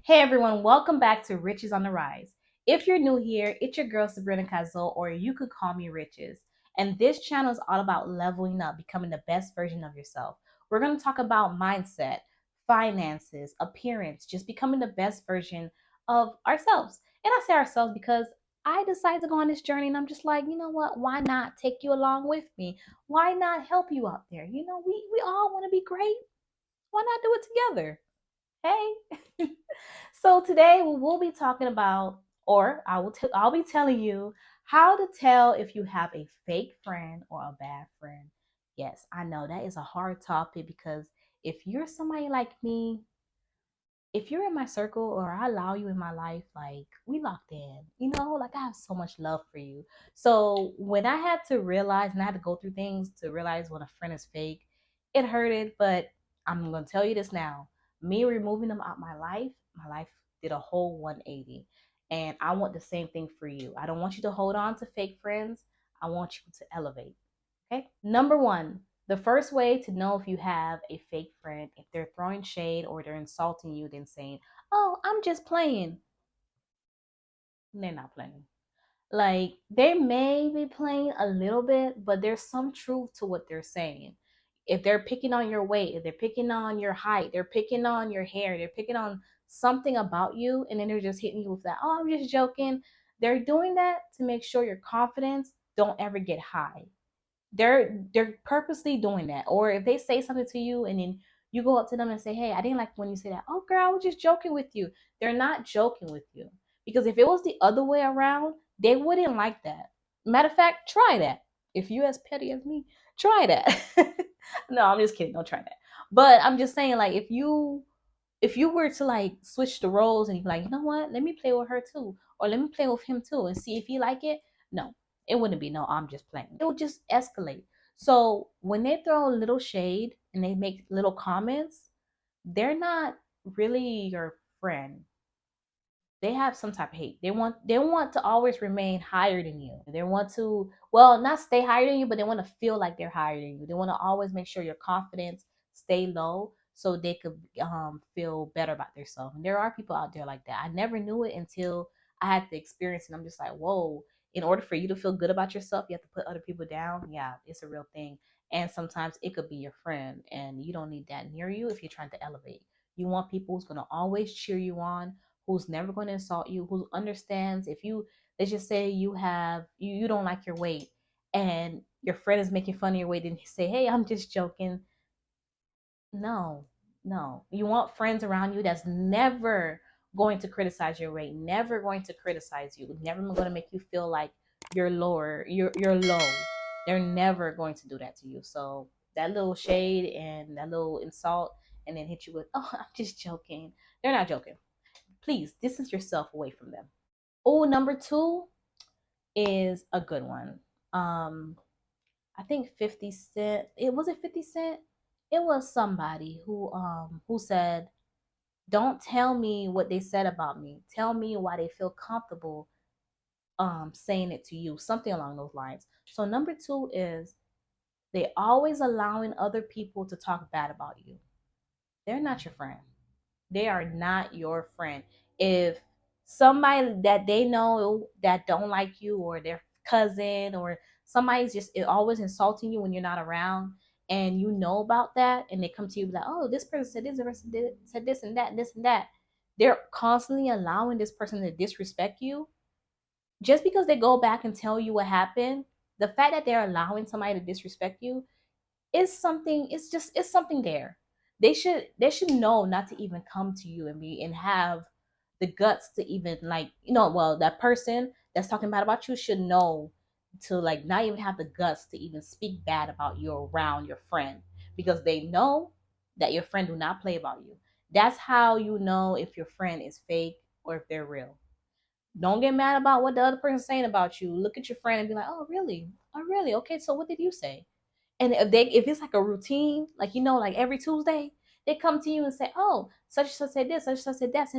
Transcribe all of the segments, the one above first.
Hey everyone, welcome back to Riches on the Rise. If you're new here, it's your girl Sabrina Kazo, or you could call me Riches. And this channel is all about leveling up, becoming the best version of yourself. We're going to talk about mindset, finances, appearance, just becoming the best version of ourselves. And I say ourselves because I decided to go on this journey and I'm just like, you know what? Why not take you along with me? Why not help you out there? We all want to be great. Why not do it together? Hey. So today we will be talking about, or I'll be telling you how to tell if you have a fake friend or a bad friend. Yes, I know that is a hard topic because if you're somebody like me, if you're in my circle or I allow you in my life, like we locked in, like I have so much love for you. So when I had to realize and I had to go through things to realize when a friend is fake, it hurted, but I'm gonna tell you this now. Me removing them out my life did a whole 180. And I want the same thing for you. I don't want you to hold on to fake friends. I want you to elevate. Okay. Number one, the first way to know if you have a fake friend, if they're throwing shade or they're insulting you, then saying, "Oh, I'm just playing." They're not playing. Like they may be playing a little bit, but there's some truth to what they're saying. If they're picking on your weight, if they're picking on your height, they're picking on your hair, they're picking on something about you, and then they're just hitting you with that, "Oh, I'm just joking." They're doing that to make sure your confidence don't ever get high. They're purposely doing that. Or if they say something to you and then you go up to them and say, "Hey, I didn't like when you say that." "Oh girl, I was just joking with you." They're not joking with you. Because if it was the other way around, they wouldn't like that. Matter of fact, try that. If you as petty as me, try that. No, I'm just kidding. Don't try that. But I'm just saying, like, if you were to like switch the roles and you're like, "You know what, let me play with her too, or let me play with him too and see if he like it." No, it wouldn't be no, "I'm just playing." It would just escalate. So when they throw a little shade and they make little comments, they're not really your friend. They have some type of hate. They want to always remain higher than you. They want to, well, not stay higher than you, but they want to feel like they're higher than you. They want to always make sure your confidence stay low so they could feel better about themselves. And there are people out there like that. I never knew it until I had the experience, and I'm just like, whoa. In order for you to feel good about yourself, you have to put other people down. Yeah, it's a real thing. And sometimes it could be your friend, and you don't need that near you if you're trying to elevate. You want people who's going to always cheer you on, who's never going to insult you, who understands if you, let's just say you don't like your weight and your friend is making fun of your weight and you say, "Hey, I'm just joking." No, no. You want friends around you that's never going to criticize your weight, never going to criticize you, never going to make you feel like you're lower, you're low. They're never going to do that to you. So that little shade and that little insult and then hit you with, "Oh, I'm just joking." They're not joking. Please distance yourself away from them. Oh, number two is a good one. I think 50 Cent. It was it 50 Cent. It was somebody who said, "Don't tell me what they said about me. Tell me why they feel comfortable saying it to you." Something along those lines. So number two is they always allowing other people to talk bad about you. They're not your friend. They are not your friend. If somebody that they know that don't like you, or their cousin, or somebody's just always insulting you when you're not around, and you know about that, and they come to you like, "Oh, this person said this, this person said this and that and this and that," they're constantly allowing this person to disrespect you. Just because they go back and tell you what happened, the fact that they're allowing somebody to disrespect you is something. It's something there. They should know not to even come to you and be and have the guts to even, like, well, that person that's talking bad about you should know to, like, not even have the guts to even speak bad about you around your friend, because they know that your friend do not play about you. That's how you know if your friend is fake or if they're real. Don't get mad about what the other person's saying about you. Look at your friend and be like, "Oh really? Oh really? Okay, so what did you say?" And if it's like a routine, like, like every Tuesday, they come to you and say, "Oh, such and such said this, such and such said that,"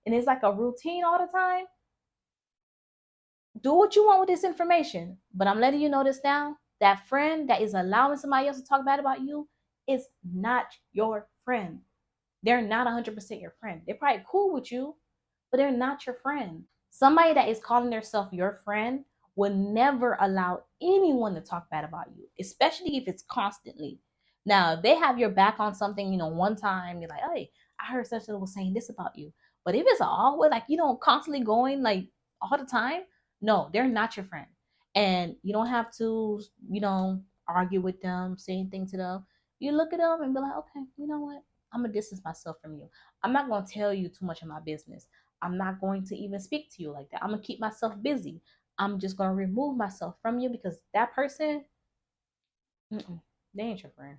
and it's like a routine all the time. Do what you want with this information, but I'm letting you know this now. That friend that is allowing somebody else to talk bad about you is not your friend. They're not 100% your friend. They're probably cool with you, but they're not your friend. Somebody that is calling themselves your friend would never allow anyone to talk bad about you, especially if it's constantly. Now, if they have your back on something, one time you're like, hey, I heard such and was saying this about you. But if it's always like, constantly going like all the time, no, they're not your friend. And you don't have to, argue with them, say anything to them. You look at them and be like, okay, you know what? I'm gonna distance myself from you. I'm not gonna tell you too much of my business. I'm not going to even speak to you like that. I'm gonna keep myself busy. I'm just gonna remove myself from you because that person, they ain't your friend.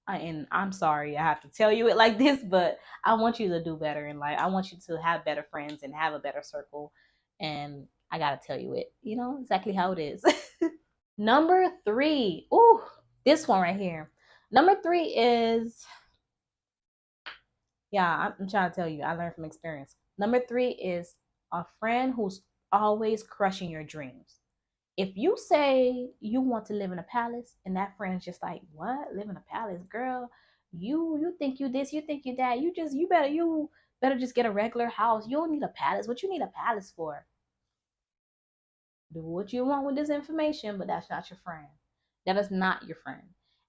And I'm sorry I have to tell you it like this, but I want you to do better in life. I want you to have better friends and have a better circle. And I gotta tell you it, exactly how it is. Number three. Ooh, this one right here. Number three is, yeah, I'm trying to tell you, I learned from experience. Number three is a friend who's always crushing your dreams. If you say you want to live in a palace and that friend's just like, what? Live in a palace, girl? You think you this, you think you that. You better just get a regular house. You don't need a palace. What you need a palace for? Do what you want with this information, but that's not your friend. That is not your friend.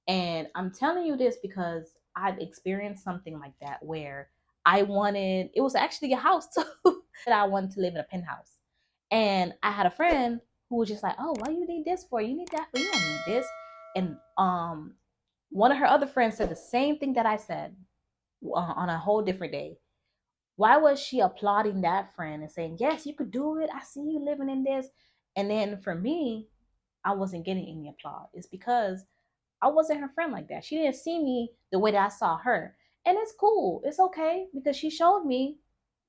And I'm telling you this because I've experienced something like that where it was actually a house too, that I wanted to live in a penthouse. And I had a friend who was just like, oh, why you need this for? You need that for? You don't need this. And one of her other friends said the same thing that I said on a whole different day. Why was she applauding that friend and saying, yes, you could do it? I see you living in this. And then for me, I wasn't getting any applause. It's because I wasn't her friend like that. She didn't see me the way that I saw her. And it's cool. It's okay because she showed me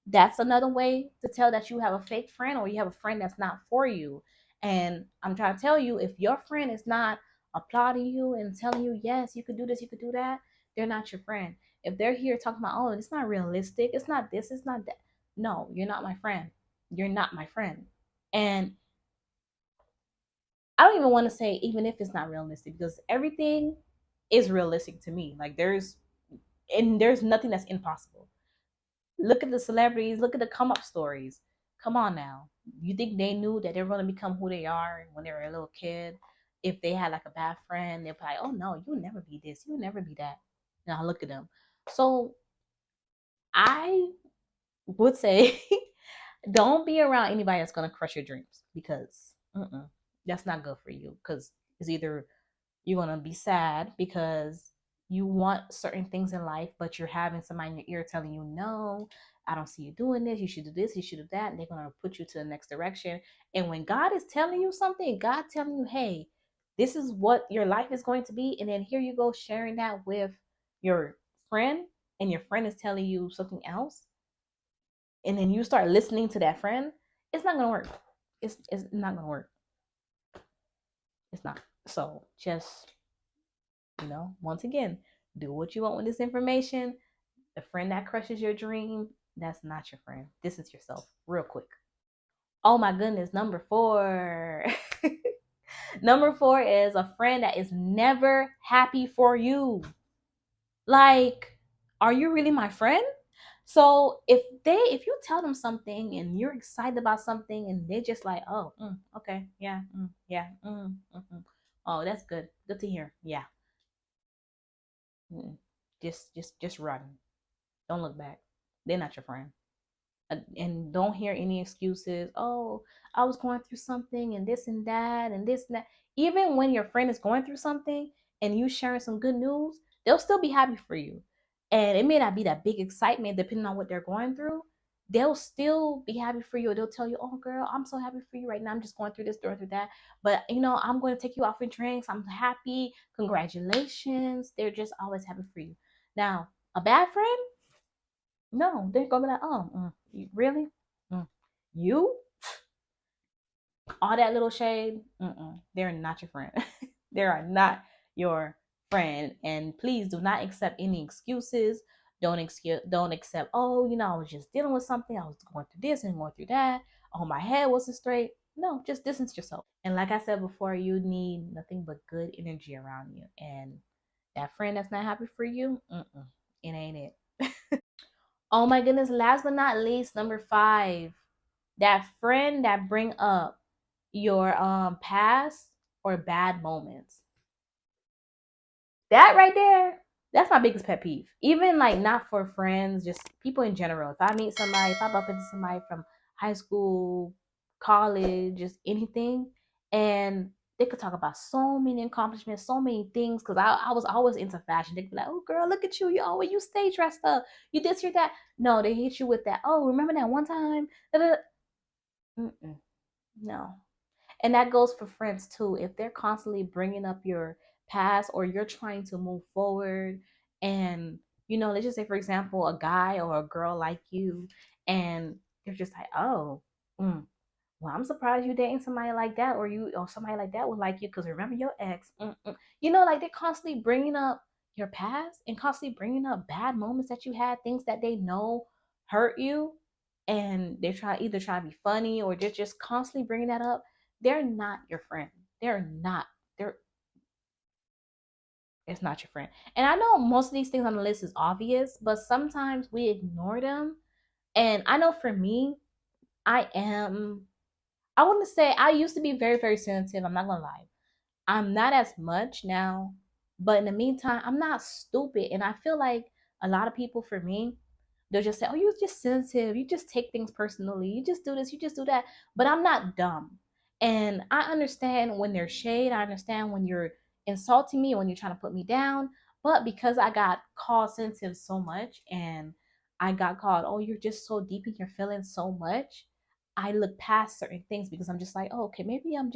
that's another way to tell that you have a fake friend or you have a friend that's not for you. And I'm trying to tell you, if your friend is not applauding you and telling you, yes, you could do this, you could do that, they're not your friend. If they're here talking about, oh, it's not realistic, it's not this, it's not that. No, you're not my friend. You're not my friend. And I don't even want to say even if it's not realistic because everything is realistic to me. Like there's nothing that's impossible. Look at the celebrities, look at the come up stories. Come on now. You think they knew that they're going to become who they are when they were a little kid? If they had like a bad friend, they're like, oh no, you'll never be this, you'll never be that. Now look at them. So I would say don't be around anybody that's going to crush your dreams because that's not good for you. Because it's either you're going to be sad because you want certain things in life, but you're having somebody in your ear telling you, no, I don't see you doing this. You should do this. You should do that. And they're going to put you to the next direction. And when God is telling you something, God telling you, hey, this is what your life is going to be. And then here you go sharing that with your friend, and your friend is telling you something else. And then you start listening to that friend. It's not going to work. It's not going to work. It's not. So just once again, do what you want with this information. The friend that crushes your dream, that's not your friend. This is yourself, real quick. Oh my goodness, number four. Number four is a friend that is never happy for you. Like, are you really my friend? So if you tell them something and you're excited about something and they're just like, oh, okay, yeah, yeah, oh, that's good, good to hear, yeah, just run. Don't look back. They're not your friend. And don't hear any excuses. Oh, I was going through something and this and that and this and that. Even when your friend is going through something and you sharing some good news, they'll still be happy for you. And it may not be that big excitement depending on what they're going through. They'll still be happy for you. They'll tell you, oh, girl, I'm so happy for you right now. I'm just going through this, going through that. But, I'm going to take you out for drinks. I'm happy. Congratulations. They're just always happy for you. Now, a bad friend, no, they're gonna be like, oh, really? Mm. You? All that little shade? They're not your friend. They are not your friend. And please do not accept any excuses. Don't accept, oh, I was just dealing with something. I was going through this and going through that. Oh, my head wasn't straight. No, just distance yourself. And like I said before, you need nothing but good energy around you. And that friend that's not happy for you, it ain't it. Oh my goodness, last but not least, number 5. That friend that bring up your past or bad moments. That right there, that's my biggest pet peeve. Even like not for friends, just people in general. If I meet somebody, if I bump into somebody from high school, college, just anything, and they could talk about so many accomplishments, so many things. Cause I was always into fashion. They could be like, "Oh, girl, look at you! You stay dressed up. You this, you that." No, they hit you with that. Oh, remember that one time? Mm-mm, no. And that goes for friends too. If they're constantly bringing up your past or you're trying to move forward, and let's just say, for example, a guy or a girl like you, and they're just like, oh, mm, well, I'm surprised you dating somebody like that, or somebody like that would like you because remember your ex. Mm-mm. Like they're constantly bringing up your past and constantly bringing up bad moments that you had, things that they know hurt you, and they're trying to be funny or they're just constantly bringing that up. They're not your friend. They're not. They're It's not your friend. And I know most of these things on the list is obvious, but sometimes we ignore them. And I know for me, I am I want to say I used to be very, very sensitive. I'm not gonna lie. I'm not as much now, but in the meantime, I'm not stupid. And I feel like a lot of people, for me, they'll just say, "Oh, you're just sensitive. You just take things personally. You just do this. You just do that." But I'm not dumb, and I understand when there's shade. I understand when you're insulting me, when you're trying to put me down. But because I got called sensitive so much, and I got called, "Oh, you're just so deep in your feelings so much." I look past certain things because I'm just like, oh, okay, maybe I'm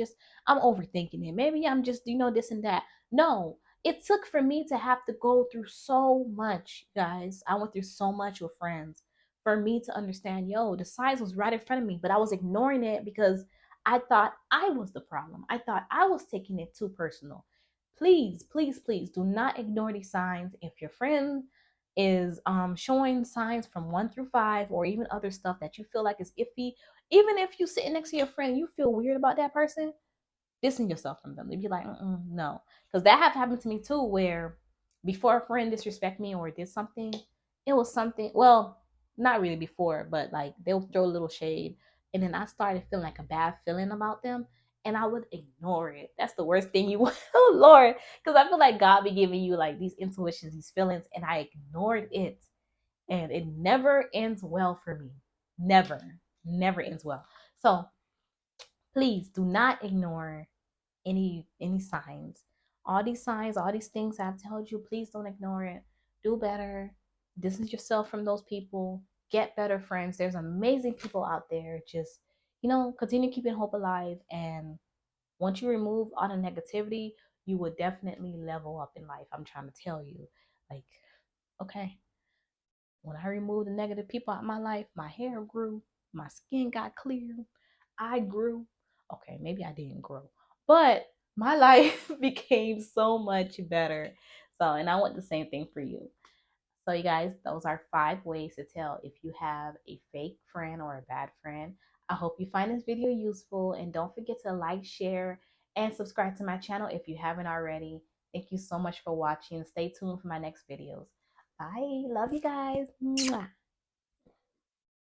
overthinking it. Maybe I'm just, this and that. No, it took for me to have to go through so much, guys. I went through so much with friends for me to understand, yo, the signs was right in front of me, but I was ignoring it because I thought I was the problem. I thought I was taking it too personal. Please, please, please do not ignore these signs. If your friend is showing signs from 1 through 5 or even other stuff that you feel like is iffy, even if you sitting next to your friend, you feel weird about that person, distance yourself from them. They'd be like, no. Because that have happened to me too, where before a friend disrespect me or did something, it was something, well, not really before, but like they'll throw a little shade. And then I started feeling like a bad feeling about them. And I would ignore it. That's the worst thing you want. Oh, Lord. Because I feel like God be giving you like these intuitions, these feelings, and I ignored it. And it never ends well for me. Never, never ends well. So please do not ignore any signs. All these signs, all these things I've told you, please don't ignore it. Do better. Distance yourself from those people. Get better friends. There's amazing people out there. Just, continue keeping hope alive. And once you remove all the negativity, you will definitely level up in life. I'm trying to tell you. Like, okay, when I removed the negative people out of my life, my hair grew, my skin got clear, I grew. Okay, maybe I didn't grow, but my life became so much better. So, and I want the same thing for you. So, you guys, those are 5 ways to tell if you have a fake friend or a bad friend. I hope you find this video useful, and don't forget to like, share, and subscribe to my channel if you haven't already. Thank you so much for watching. Stay tuned for my next videos. Bye. Love you guys. Mwah.